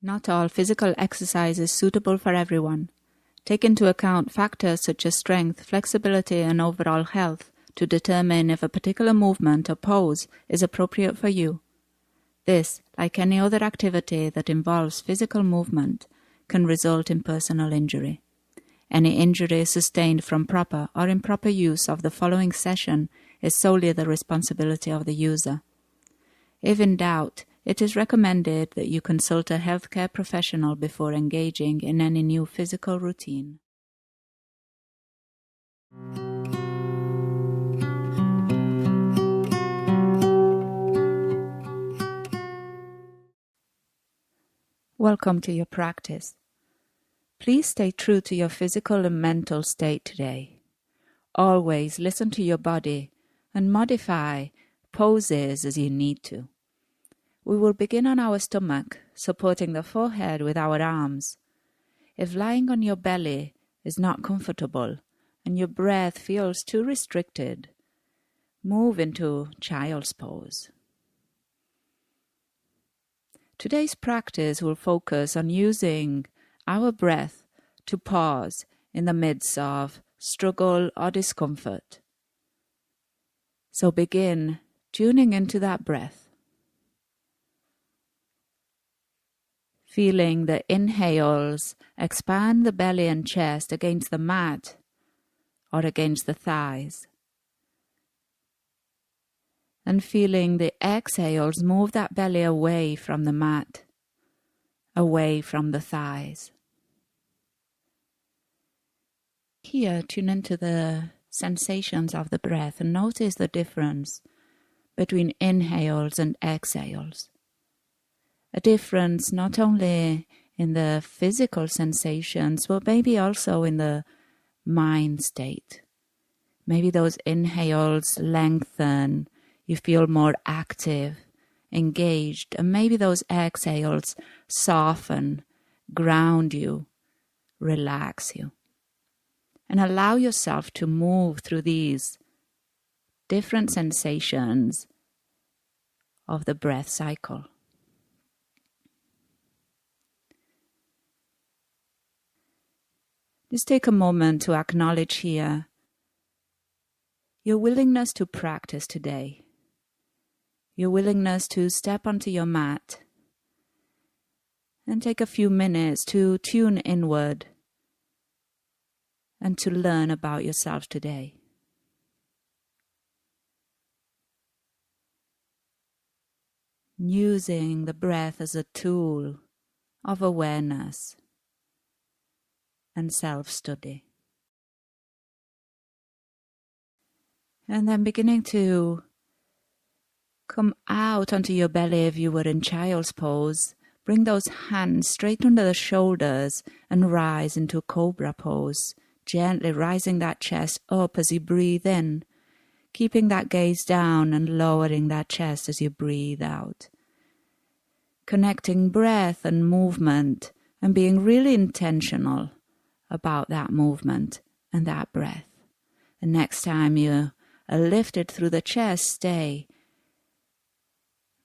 Not all physical exercise is suitable for everyone. Take into account factors such as strength, flexibility, and overall health to determine if a particular movement or pose is appropriate for you. This, like any other activity that involves physical movement, can result in personal injury. Any injury sustained from proper or improper use of the following session is solely the responsibility of the user. If in doubt, it is recommended that you consult a healthcare professional before engaging in any new physical routine. Welcome to your practice. Please stay true to your physical and mental state today. Always listen to your body and modify poses as you need to. We will begin on our stomach, supporting the forehead with our arms. If lying on your belly is not comfortable and your breath feels too restricted, move into child's pose. Today's practice will focus on using our breath to pause in the midst of struggle or discomfort. So begin tuning into that breath. Feeling the inhales expand the belly and chest against the mat or against the thighs. And feeling the exhales move that belly away from the mat, away from the thighs. Here, tune into the sensations of the breath and notice the difference between inhales and exhales. A difference not only in the physical sensations, but maybe also in the mind state. Maybe those inhales lengthen, you feel more active, engaged, and maybe those exhales soften, ground you, relax you. And allow yourself to move through these different sensations of the breath cycle. Just take a moment to acknowledge here your willingness to practice today, your willingness to step onto your mat and take a few minutes to tune inward and to learn about yourself today. Using the breath as a tool of awareness and self-study. And then beginning to come out onto your belly if you were in child's pose. Bring those hands straight under the shoulders and rise into cobra pose, gently rising that chest up as you breathe in, keeping that gaze down and lowering that chest as you breathe out. Connecting breath and movement and being really intentional about that movement and that breath. The next time you are lifted through the chest, stay.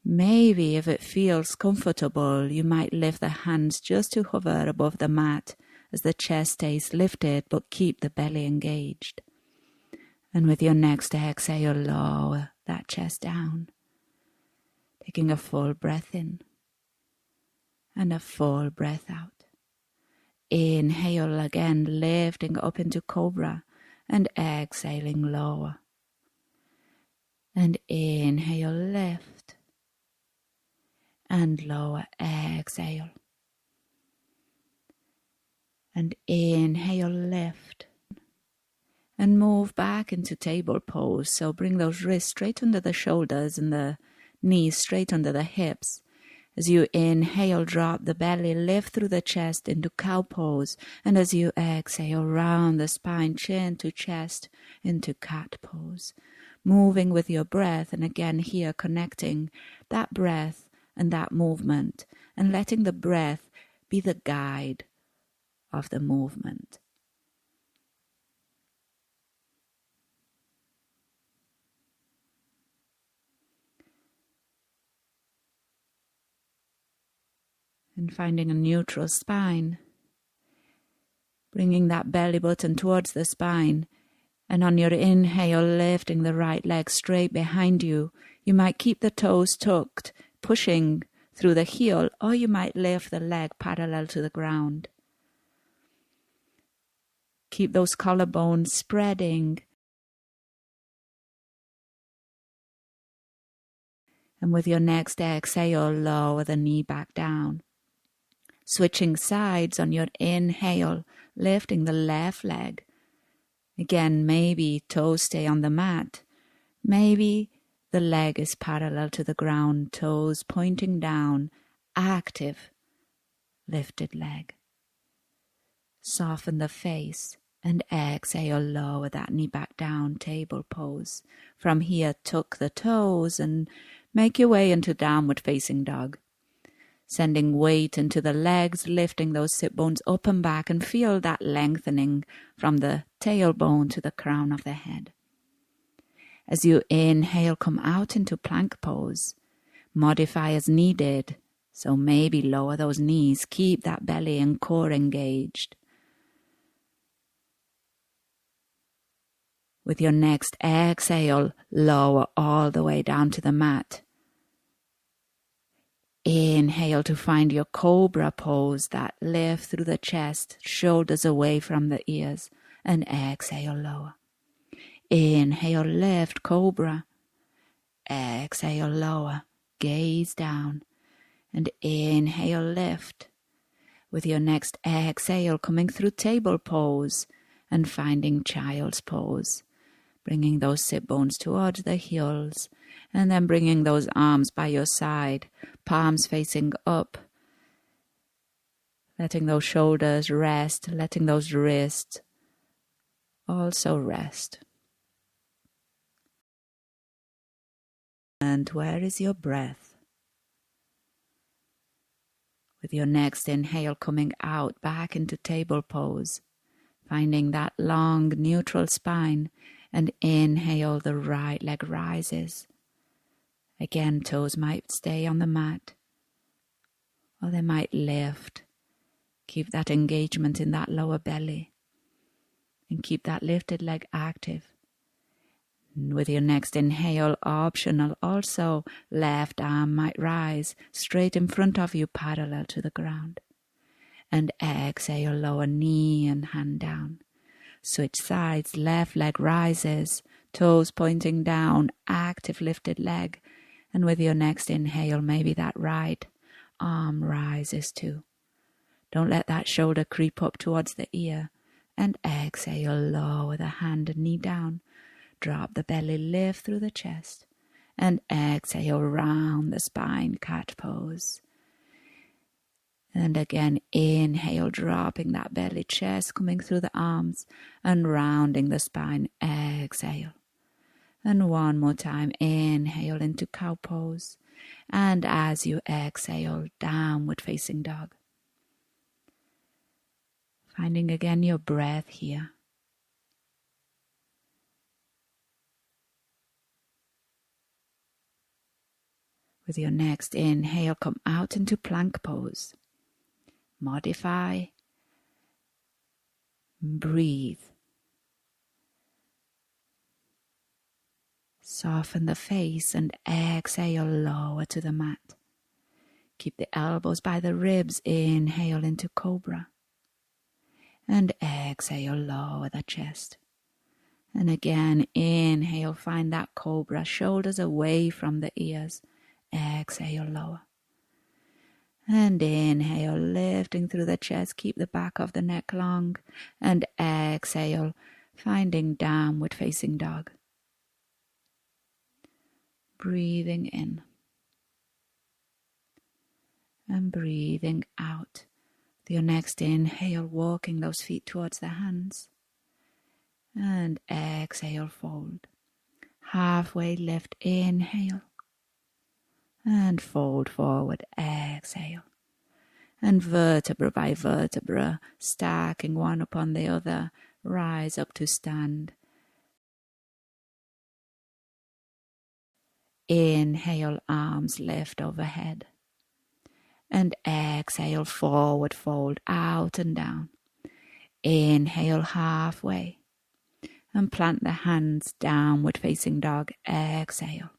Maybe if it feels comfortable, you might lift the hands just to hover above the mat as the chest stays lifted, but keep the belly engaged. And with your next exhale, lower that chest down. Taking a full breath in and a full breath out. Inhale again, lifting up into cobra and exhaling lower. And inhale, lift and lower, exhale. And inhale, lift and move back into table pose. So bring those wrists straight under the shoulders and the knees straight under the hips. As you inhale, drop the belly, lift through the chest into cow pose. And as you exhale, round the spine, chin to chest into cat pose. Moving with your breath, and again here connecting that breath and that movement, and letting the breath be the guide of the movement. And finding a neutral spine. Bringing that belly button towards the spine. And on your inhale, lifting the right leg straight behind you. You might keep the toes tucked, pushing through the heel, or you might lift the leg parallel to the ground. Keep those collarbones spreading. And with your next exhale, lower the knee back down. Switching sides on your inhale, lifting the left leg. Again, maybe toes stay on the mat. Maybe the leg is parallel to the ground, toes pointing down, active, lifted leg. Soften the face and exhale, lower that knee back down, table pose. From here, tuck the toes and make your way into downward facing dog. Sending weight into the legs, lifting those sit bones up and back, and feel that lengthening from the tailbone to the crown of the head. As you inhale, come out into plank pose. Modify as needed, so maybe lower those knees. Keep that belly and core engaged. With your next exhale, lower all the way down to the mat. Inhale to find your cobra pose, that lift through the chest, shoulders away from the ears, and exhale, lower. Inhale, lift, cobra. Exhale, lower, gaze down, and inhale, lift. With your next exhale, coming through table pose and finding child's pose. Bringing those sit bones towards the heels, and then bringing those arms by your side, palms facing up. Letting those shoulders rest, letting those wrists also rest. And where is your breath? With your next inhale, coming out back into table pose, finding that long neutral spine, and inhale, the right leg rises. Again, toes might stay on the mat, or they might lift. Keep that engagement in that lower belly, and keep that lifted leg active. And with your next inhale, optional also, left arm might rise straight in front of you, parallel to the ground. And exhale, lower knee and hand down. Switch sides, left leg rises, toes pointing down, active lifted leg. And with your next inhale, maybe that right arm rises too. Don't let that shoulder creep up towards the ear. And exhale, lower the hand and knee down. Drop the belly, lift through the chest. And exhale, round the spine, cat pose. And again, inhale, dropping that belly, chest coming through the arms and rounding the spine. Exhale. And one more time, inhale into cow pose. And as you exhale, downward facing dog. Finding again your breath here. With your next inhale, come out into plank pose. Modify. Breathe. Soften the face and exhale, lower to the mat. Keep the elbows by the ribs. Inhale into cobra. And exhale, lower the chest. And again, inhale, find that cobra, shoulders away from the ears. Exhale, lower. And inhale, lifting through the chest, keep the back of the neck long. And exhale, finding downward facing dog. Breathing in. And breathing out. With your next inhale, walking those feet towards the hands. And exhale, fold. Halfway lift, inhale. And fold forward, exhale. And vertebra by vertebra, stacking one upon the other, rise up to stand. Inhale, arms lift overhead. And exhale, forward fold, out and down. Inhale halfway. And plant the hands, downward facing dog. Exhale.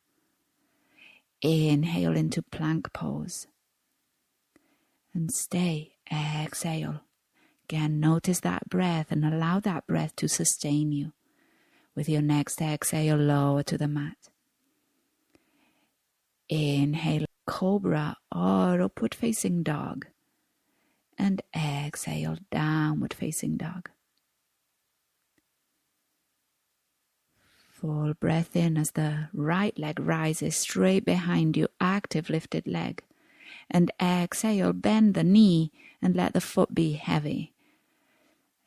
Inhale into plank pose. And stay. Exhale. Again, notice that breath and allow that breath to sustain you. With your next exhale, lower to the mat. Inhale, cobra or upward facing dog. And exhale, downward facing dog. Full breath in as the right leg rises straight behind you, active lifted leg. And exhale, bend the knee and let the foot be heavy.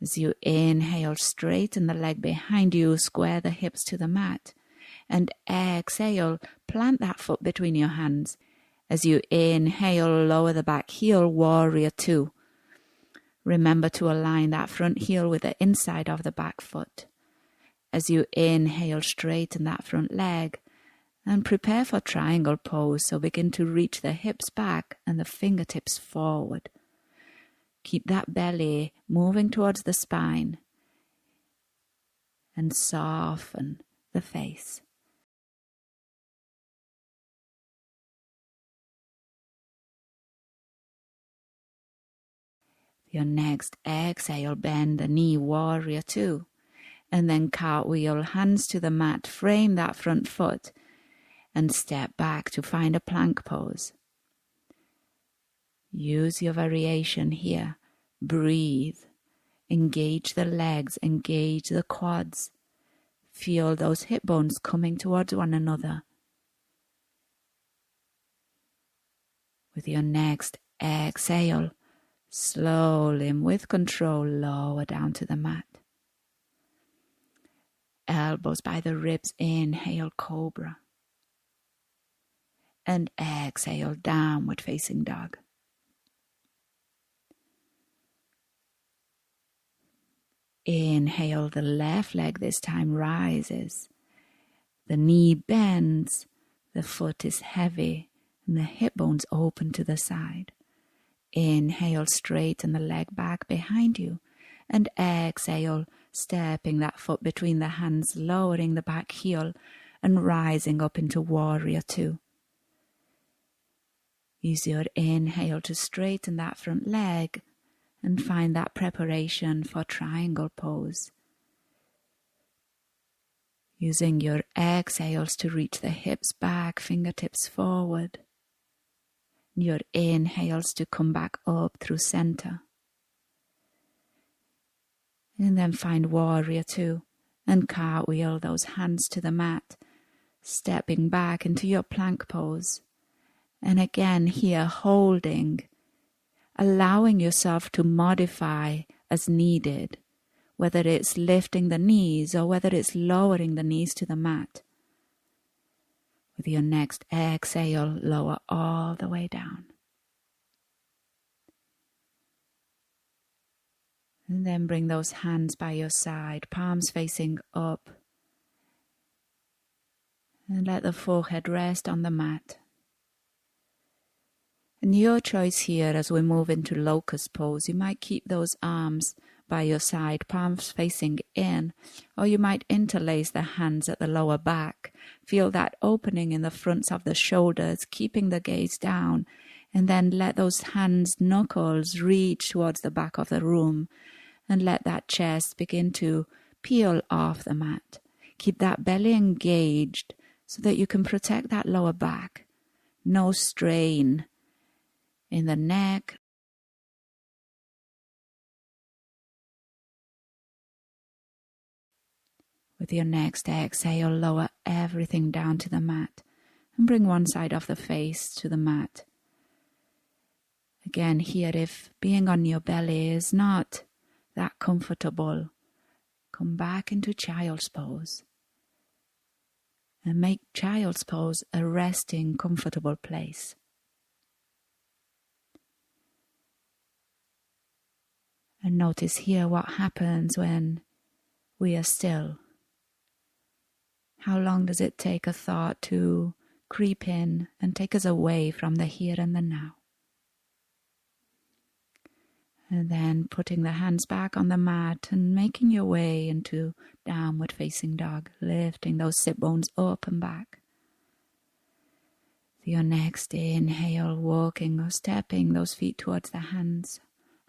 As you inhale, straighten the leg behind you, square the hips to the mat. And exhale, plant that foot between your hands. As you inhale, lower the back heel, warrior two. Remember to align that front heel with the inside of the back foot. As you inhale, straighten that front leg and prepare for triangle pose. So begin to reach the hips back and the fingertips forward. Keep that belly moving towards the spine and soften the face. Your next exhale, bend the knee, warrior two. And then cartwheel, hands to the mat, frame that front foot and step back to find a plank pose. Use your variation here. Breathe. Engage the legs, engage the quads. Feel those hip bones coming towards one another. With your next exhale, slowly and with control, lower down to the mat. Elbows by the ribs, inhale, cobra. And exhale, downward facing dog. Inhale, the left leg this time rises. The knee bends, the foot is heavy, and the hip bones open to the side. Inhale, straighten the leg back behind you. And exhale, stepping that foot between the hands, lowering the back heel and rising up into warrior two. Use your inhale to straighten that front leg and find that preparation for triangle pose. Using your exhales to reach the hips back, fingertips forward. Your inhales to come back up through center. And then find warrior two and cartwheel those hands to the mat, stepping back into your plank pose. And again here holding, allowing yourself to modify as needed, whether it's lifting the knees or whether it's lowering the knees to the mat. With your next exhale, lower all the way down. And then bring those hands by your side, palms facing up. And let the forehead rest on the mat. And your choice here as we move into locust pose, you might keep those arms by your side, palms facing in, or you might interlace the hands at the lower back. Feel that opening in the fronts of the shoulders, keeping the gaze down, and then let those hands' knuckles reach towards the back of the room, and let that chest begin to peel off the mat. Keep that belly engaged so that you can protect that lower back. No strain in the neck. With your next exhale, lower everything down to the mat and bring one side of the face to the mat. Again, here, if being on your belly is not that comfortable, come back into child's pose and make child's pose a resting, comfortable place. And notice here what happens when we are still. How long does it take a thought to creep in and take us away from the here and the now? And then putting the hands back on the mat and making your way into downward facing dog, lifting those sit bones up and back. For your next inhale, walking or stepping those feet towards the hands,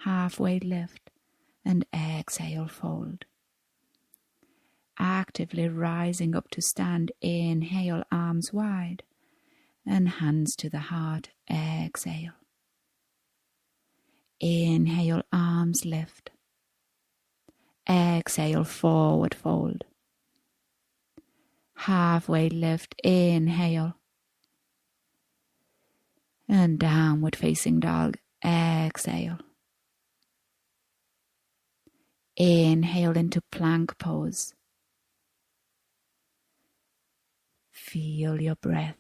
halfway lift, and exhale, fold. Actively rising up to stand, inhale, arms wide, and hands to the heart, exhale. Inhale, arms lift. Exhale, forward fold. Halfway lift, inhale. And downward facing dog, exhale. Inhale into plank pose. Feel your breath.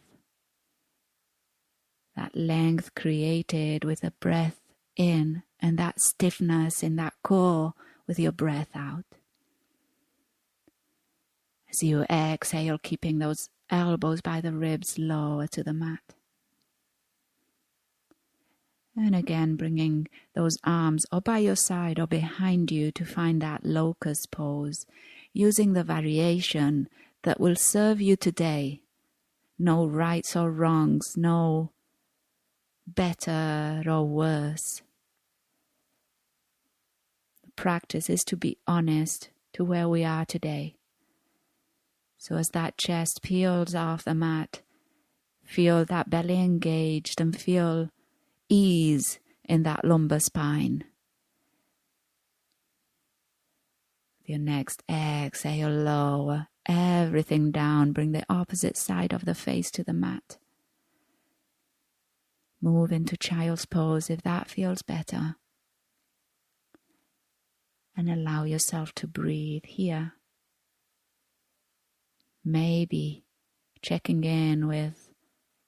That length created with a breath in and that stiffness in that core with your breath out. As you exhale, keeping those elbows by the ribs lower to the mat. And again, bringing those arms or by your side or behind you to find that locust pose, using the variation that will serve you today. No rights or wrongs, no better or worse. The practice is to be honest to where we are today. So as that chest peels off the mat, feel that belly engaged and feel ease in that lumbar spine. Your next exhale, lower everything down. Bring the opposite side of the face to the mat. Move into child's pose if that feels better. And allow yourself to breathe here. Maybe checking in with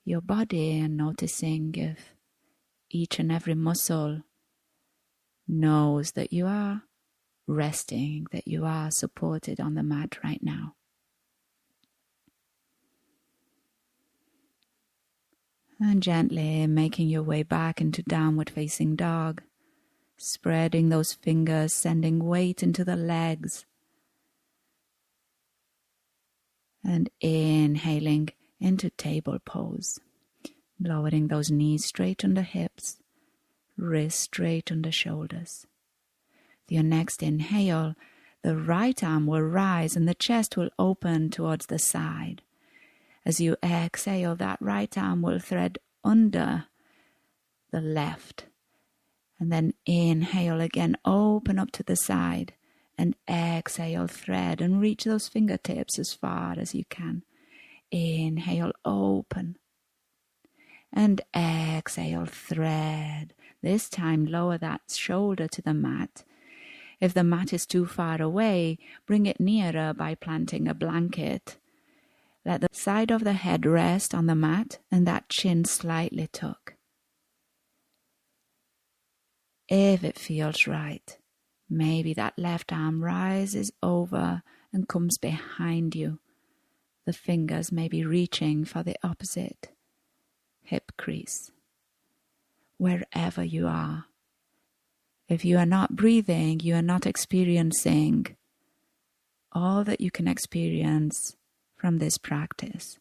your body and noticing if each and every muscle knows that you are resting, that you are supported on the mat right now. And gently making your way back into downward facing dog, spreading those fingers, sending weight into the legs, and inhaling into table pose, lowering those knees straight on the hips, wrists straight on the shoulders. With your next inhale, the right arm will rise and the chest will open towards the side. As you exhale, that right arm will thread under the left. And then inhale again, open up to the side. And exhale, thread and reach those fingertips as far as you can. Inhale, open. And exhale, thread. This time, lower that shoulder to the mat. If the mat is too far away, bring it nearer by planting a blanket. Let the side of the head rest on the mat and that chin slightly tuck. If it feels right, maybe that left arm rises over and comes behind you. The fingers may be reaching for the opposite hip crease. Wherever you are. If you are not breathing, you are not experiencing all that you can experience from this practice.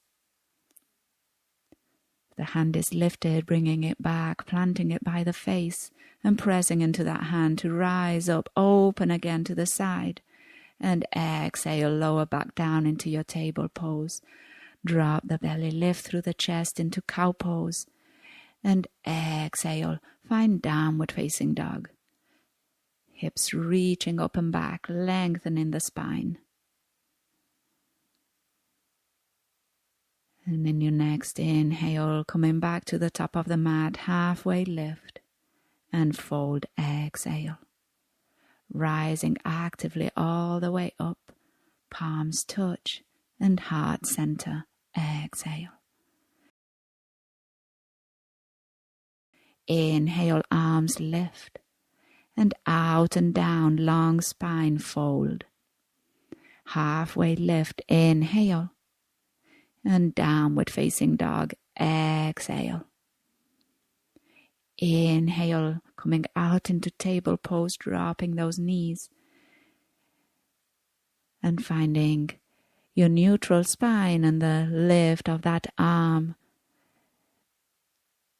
The hand is lifted, bringing it back, planting it by the face and pressing into that hand to rise up, open again to the side. And exhale, lower back down into your table pose. Drop the belly, lift through the chest into cow pose. And exhale, find downward facing dog. Hips reaching up and back, lengthening the spine. And in your next inhale, coming back to the top of the mat, halfway lift and fold, exhale. Rising actively all the way up, palms touch and heart center, exhale. Inhale, arms lift and out and down, long spine fold. Halfway lift, inhale. And downward facing dog, exhale. inhale, coming out into table pose, dropping those knees. And finding your neutral spine and the lift of that arm,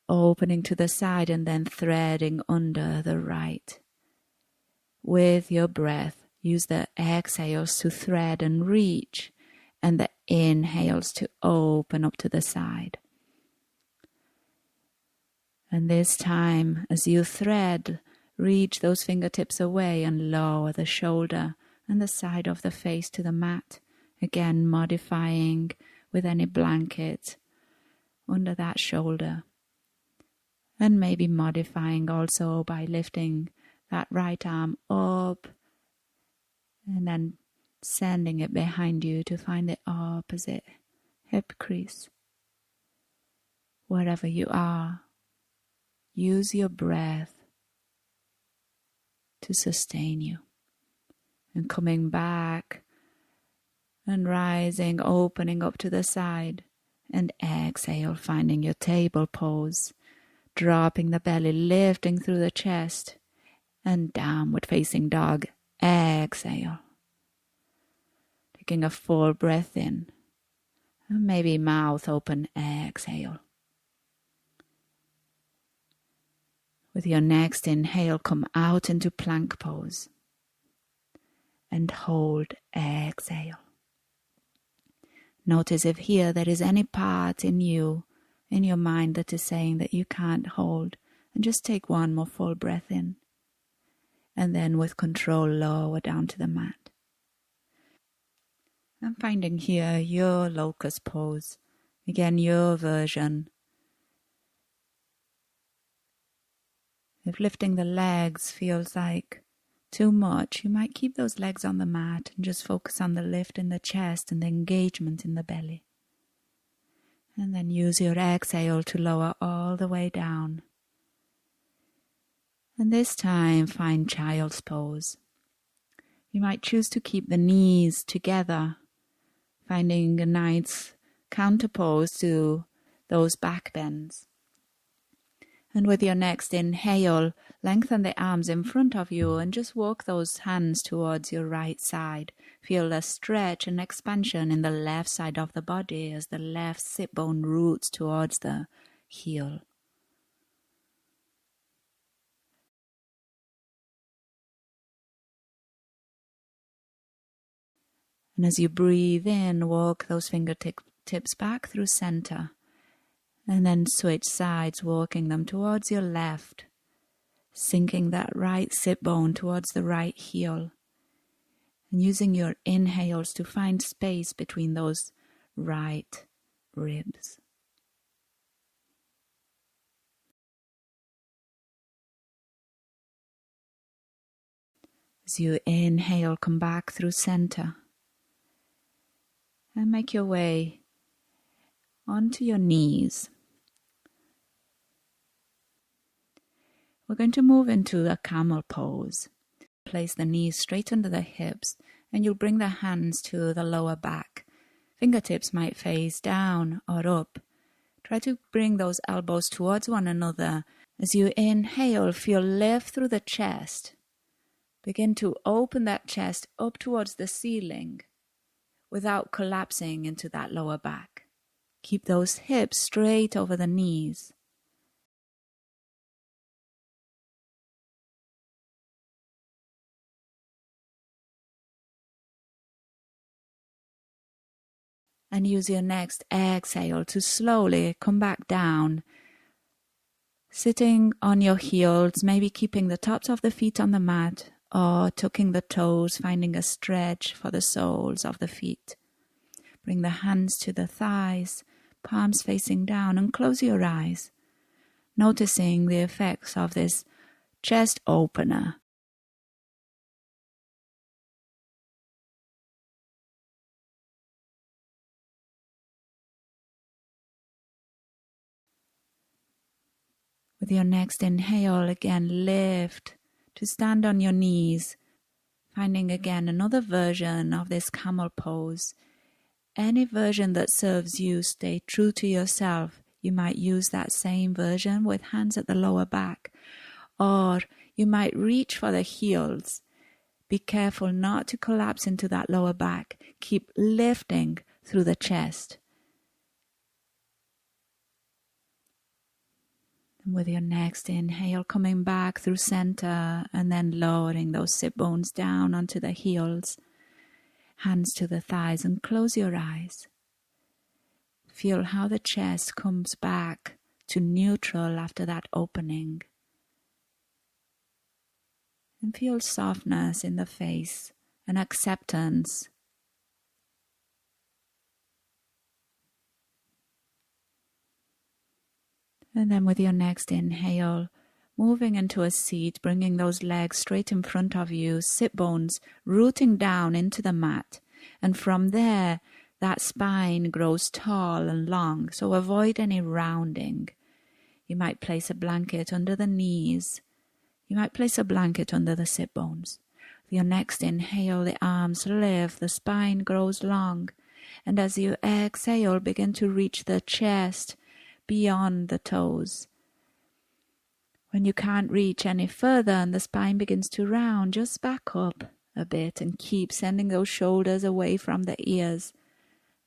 opening to the side and then threading under the right. With your breath, use the exhales to thread and reach, and the inhales to open up to the side. And this time, as you thread, reach those fingertips away and lower the shoulder and the side of the face to the mat. Again, modifying with any blanket under that shoulder. And maybe modifying also by lifting that right arm up and then sending it behind you to find the opposite hip crease. Wherever you are, use your breath to sustain you. And coming back and rising, opening up to the side, and exhale, finding your table pose, dropping the belly, lifting through the chest, and downward facing dog. Exhale. Taking a full breath in, and maybe mouth open, exhale. With your next inhale, come out into plank pose and hold, exhale. Notice if here there is any part in you, in your mind, that is saying that you can't hold, and just take one more full breath in. And then with control, lower down to the mat. And finding here your locust pose. Again, your version. If lifting the legs feels like too much, you might keep those legs on the mat and just focus on the lift in the chest and the engagement in the belly. And then use your exhale to lower all the way down. And this time, find child's pose. You might choose to keep the knees together, finding a nice counterpose to those back bends. And with your next inhale, lengthen the arms in front of you and just walk those hands towards your right side. Feel a stretch and expansion in the left side of the body as the left sit bone roots towards the heel. And as you breathe in, walk those fingertips back through center. And then switch sides, walking them towards your left, sinking that right sit bone towards the right heel, and using your inhales to find space between those right ribs. As you inhale, come back through center, and make your way onto your knees. We're going to move into a camel pose. Place the knees straight under the hips, and you'll bring the hands to the lower back. Fingertips might face down or up. Try to bring those elbows towards one another. As you inhale, feel lift through the chest. Begin to open that chest up towards the ceiling without collapsing into that lower back. Keep those hips straight over the knees. And use your next exhale to slowly come back down, sitting on your heels, maybe keeping the tops of the feet on the mat or tucking the toes, finding a stretch for the soles of the feet. Bring the hands to the thighs, palms facing down, and close your eyes, noticing the effects of this chest opener. With your next inhale, again lift to stand on your knees, finding again another version of this camel pose. Any version that serves you, stay true to yourself. You might use that same version with hands at the lower back, or you might reach for the heels. Be careful not to collapse into that lower back. Keep lifting through the chest. And with your next inhale, coming back through center and then lowering those sit bones down onto the heels, hands to the thighs, and close your eyes. Feel how the chest comes back to neutral after that opening. And feel softness in the face and acceptance. And then with your next inhale, moving into a seat, bringing those legs straight in front of you, sit bones rooting down into the mat. And from there, that spine grows tall and long, so avoid any rounding. You might place a blanket under the knees. You might place a blanket under the sit bones. With your next inhale, the arms lift, the spine grows long. And as you exhale, begin to reach the chest beyond the toes. When you can't reach any further and the spine begins to round, just back up a bit and keep sending those shoulders away from the ears,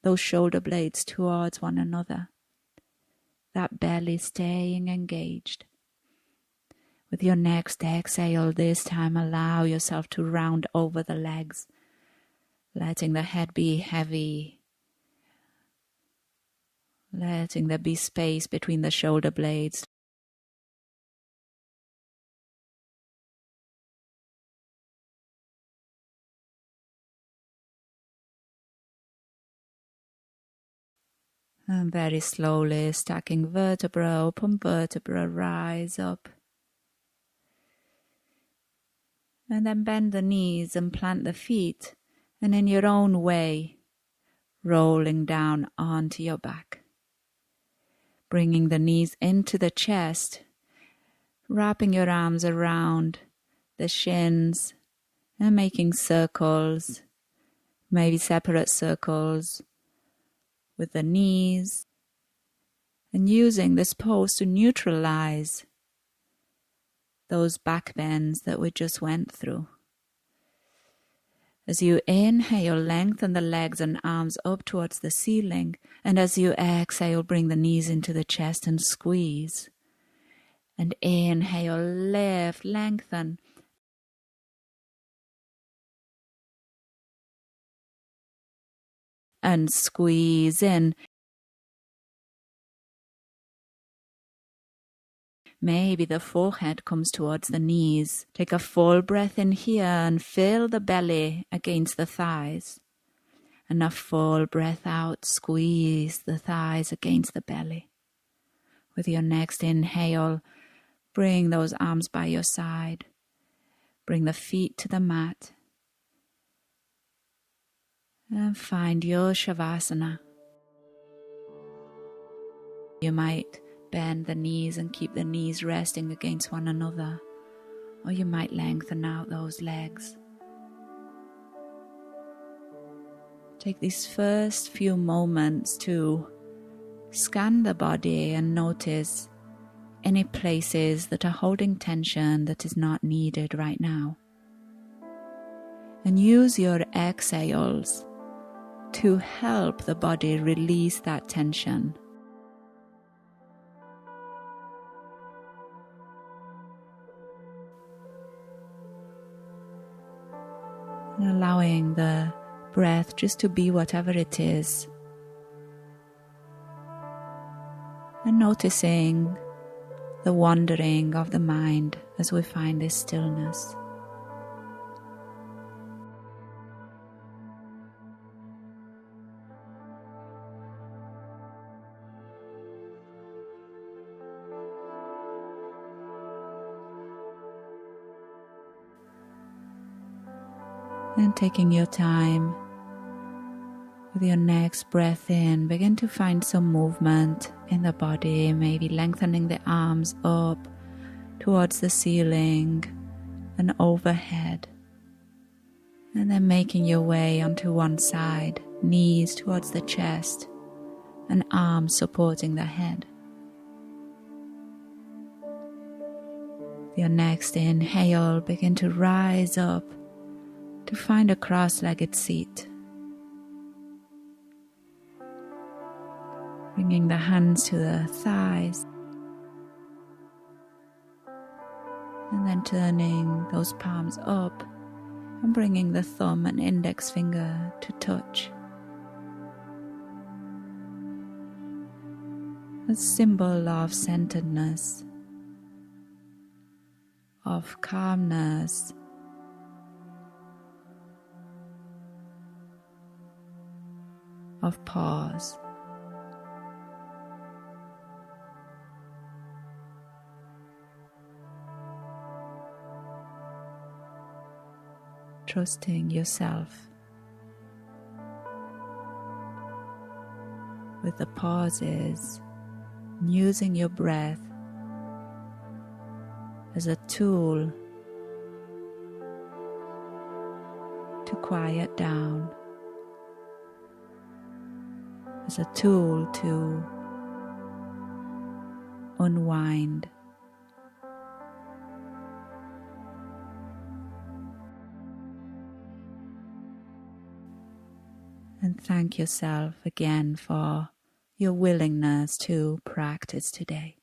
those shoulder blades towards one another. That belly staying engaged. With your next exhale, this time allow yourself to round over the legs, letting the head be heavy. Letting there be space between the shoulder blades. And very slowly stacking vertebra, open vertebra, rise up. And then bend the knees and plant the feet, and in your own way, rolling down onto your back. Bringing the knees into the chest, wrapping your arms around the shins and making circles, maybe separate circles with the knees, and using this pose to neutralize those back bends that we just went through. As you inhale, lengthen the legs and arms up towards the ceiling. And as you exhale, bring the knees into the chest and squeeze. And inhale, lift, lengthen. And squeeze in. Maybe the forehead comes towards the knees. Take a full breath in here and fill the belly against the thighs. And a full breath out, squeeze the thighs against the belly. With your next inhale, bring those arms by your side. Bring the feet to the mat. And find your Shavasana. You might bend the knees and keep the knees resting against one another, or you might lengthen out those legs. Take these first few moments to scan the body and notice any places that are holding tension that is not needed right now. And use your exhales to help the body release that tension. And allowing the breath just to be whatever it is. And noticing the wandering of the mind as we find this stillness. And taking your time with your next breath in, begin to find some movement in the body, maybe lengthening the arms up towards the ceiling and overhead. And then making your way onto one side, knees towards the chest and arms supporting the head. your next inhale, begin to rise up to find a cross-legged seat. Bringing the hands to the thighs. And then turning those palms up and bringing the thumb and index finger to touch. A symbol of centeredness, of calmness, of pause. Trusting yourself with the pauses, and using your breath as a tool to quiet down, as a tool to unwind. And thank yourself again for your willingness to practice today.